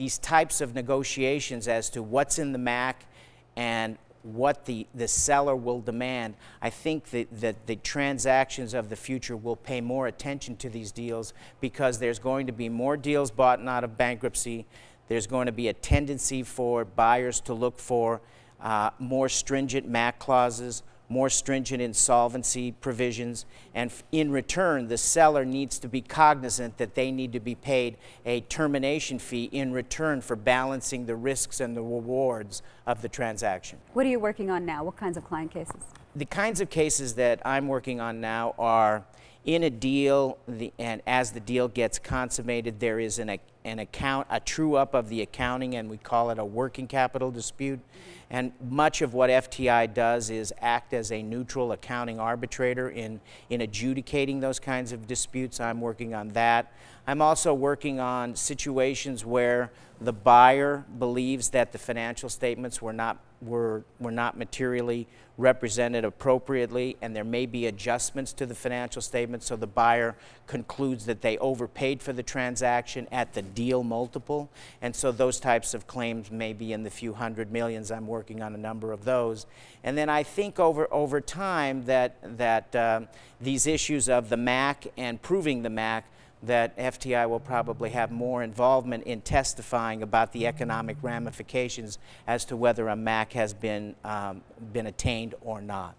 these types of negotiations as to what's in the MAC and what the seller will demand, I think that the transactions of the future will pay more attention to these deals, because there's going to be more deals bought out of bankruptcy. There's going to be a tendency for buyers to look for more stringent MAC clauses, more stringent insolvency provisions, and in return, the seller needs to be cognizant that they need to be paid a termination fee in return for balancing the risks and the rewards of the transaction. What are you working on now? What kinds of client cases? The kinds of cases that I'm working on now are in a deal, and as the deal gets consummated, there is a true up of the accounting, and we call it a working capital dispute. And much of what FTI does is act as a neutral accounting arbitrator in adjudicating those kinds of disputes. I'm working on that. I'm also working on situations where the buyer believes that the financial statements were not materially represented appropriately, and there may be adjustments to the financial statements, so the buyer concludes that they overpaid for the transaction at the deal multiple, and so those types of claims may be in the few hundred millions. I'm working on a number of those. And then I think over time that these issues of the MAC and proving the MAC, that FTI will probably have more involvement in testifying about the economic ramifications as to whether a MAC has been attained or not.